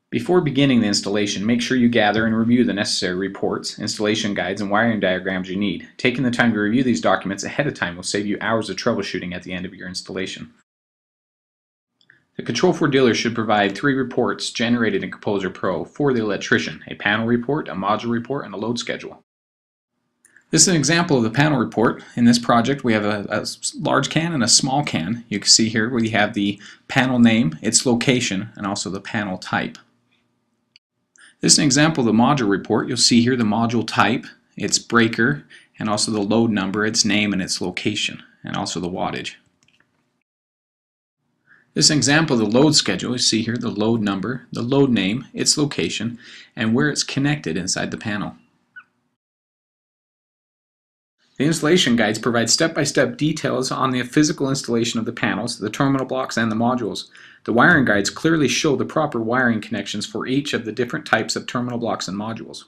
Before beginning the installation, make sure you gather and review the necessary reports, installation guides, and wiring diagrams you need. Taking the time to review these documents ahead of time will save you hours of troubleshooting at the end of your installation. The Control4 dealer should provide 3 reports generated in Composer Pro for the electrician: a panel report, a module report, and a load schedule. This is an example of the panel report. In this project we have a large can and a small can. You can see here where you have the panel name, its location, and also the panel type. This is an example of the module report. You'll see here the module type, its breaker, and also the load number, its name, and its location, and also the wattage. This is an example of the load schedule. You see here the load number, the load name, its location, and where it's connected inside the panel. The installation guides provide step-by-step details on the physical installation of the panels, the terminal blocks, and the modules. The wiring guides clearly show the proper wiring connections for each of the different types of terminal blocks and modules.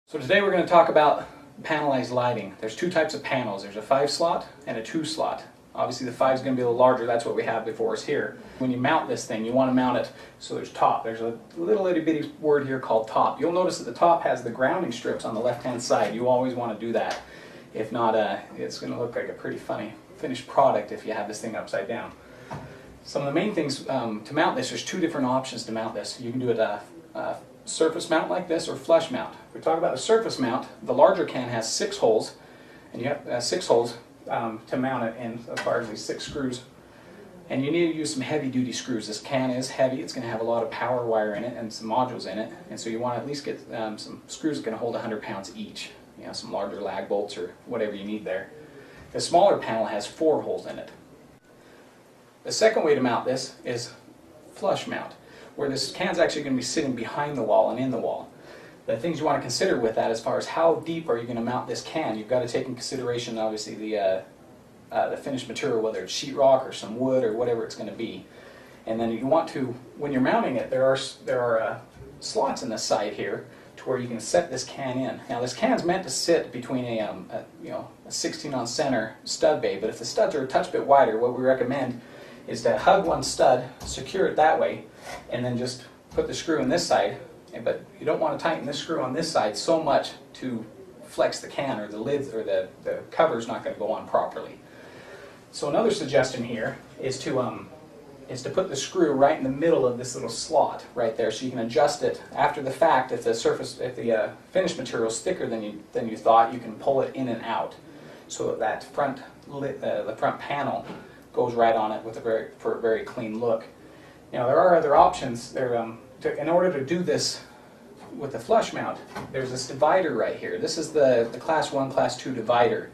So today we're going to talk about panelized lighting. There's 2 types of panels. There's a 5-slot and a 2-slot. Obviously the 5 is going to be a little larger. That's what we have before us here. When you mount this thing, you want to mount it so there's top. There's a little itty bitty word here called top. You'll notice that the top has the grounding strips on the left-hand side. You always want to do that. If not, it's going to look like a pretty funny finished product if you have this thing upside down. Some of the main things to mount this, there's 2 different options to mount this. You can do it surface mount like this or flush mount. If we talk about the surface mount, the larger can has 6 holes, and you have 6 holes to mount it in as far as these 6 screws. And you need to use some heavy duty screws. This can is heavy. It's going to have a lot of power wire in it and some modules in it, and so you want to at least get some screws that are going to hold 100 pounds each. You know, some larger lag bolts or whatever you need there. The smaller panel has 4 holes in it. The second way to mount this is flush mount, where this can's actually going to be sitting behind the wall and in the wall. The things you want to consider with that, as far as how deep are you going to mount this can, you've got to take in consideration obviously the finished material, whether it's sheetrock or some wood or whatever it's going to be. And then you want to, when you're mounting it, there are slots in the side here to where you can set this can in. Now this can is meant to sit between a 16 on center stud bay, but if the studs are a touch bit wider, what we recommend is to hug one stud, secure it that way, and then just put the screw in this side. But you don't want to tighten this screw on this side so much to flex the can, or the lid or the cover is not going to go on properly. So another suggestion here is to put the screw right in the middle of this little slot right there, so you can adjust it after the fact. If the finished material is thicker than you thought, you can pull it in and out, so that the front panel goes right on it for a very clean look. Now there are other options. In order to do this with the flush mount, there's this divider right here. This is the class 1, class 2 divider,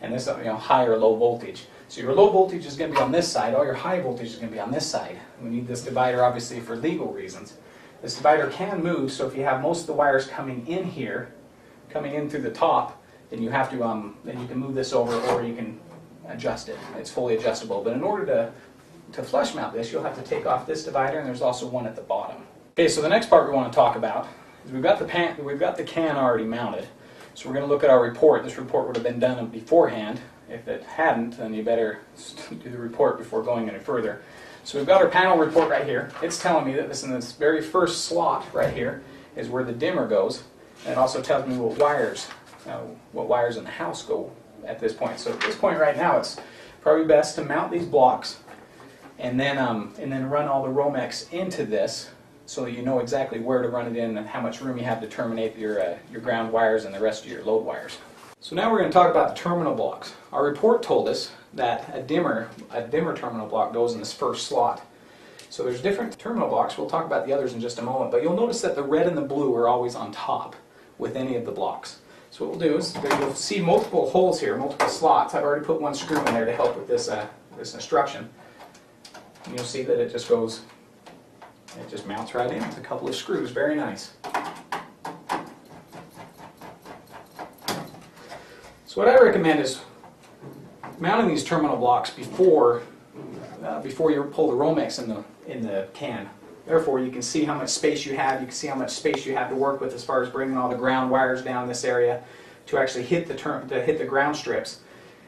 and this high or low voltage. So your low voltage is going to be on this side, all your high voltage is going to be on this side. We need this divider obviously for legal reasons. This divider can move, so if you have most of the wires coming in here, coming in through the top, then you have to then you can move this over, or you can adjust it. It's fully adjustable. But in order to flush mount this, you'll have to take off this divider, and there's also one at the bottom. Okay, so the next part we want to talk about is we've got the can already mounted. So we're going to look at our report. This report would have been done beforehand. If it hadn't, then you better do the report before going any further. So we've got our panel report right here. It's telling me that in this very first slot right here is where the dimmer goes, and it also tells me what wires in the house go at this point. So at this point right now, it's probably best to mount these blocks and then run all the Romex into this, so that you know exactly where to run it in and how much room you have to terminate your ground wires and the rest of your load wires. So now we're going to talk about the terminal blocks. Our report told us that a dimmer terminal block goes in this first slot. So there's different terminal blocks. We'll talk about the others in just a moment, but you'll notice that the red and the blue are always on top with any of the blocks. So what we'll do is, you'll see multiple holes here, multiple slots. I've already put one screw in there to help with this instruction. And you'll see that it just mounts right in with a couple of screws. Very nice. So what I recommend is mounting these terminal blocks before you pull the Romex in the can. Therefore, you can see how much space you have. You can see how much space you have to work with as far as bringing all the ground wires down this area to actually hit the ground strips,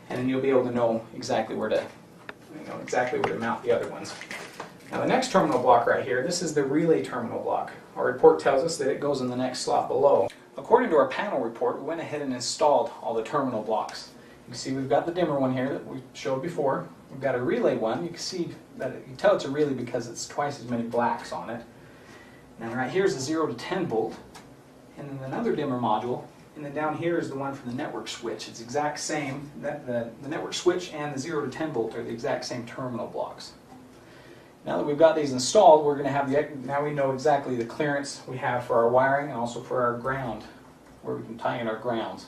and then you'll be able to know exactly where to We know exactly where to mount the other ones. Now the next terminal block right here, this is the relay terminal block. Our report tells us that it goes in the next slot below. According to our panel report, we went ahead and installed all the terminal blocks. You can see we've got the dimmer one here that we showed before. We've got a relay one. You can see that you can tell it's a relay because it's twice as many blacks on it. And then right here is the 0 to 10 volt. And then another dimmer module. And then down here is the one for the network switch. It's the exact same. The network switch and the 0 to 10 volt are the exact same terminal blocks. Now that we've got these installed, we're going to have now we know exactly the clearance we have for our wiring and also for our ground, where we can tie in our grounds.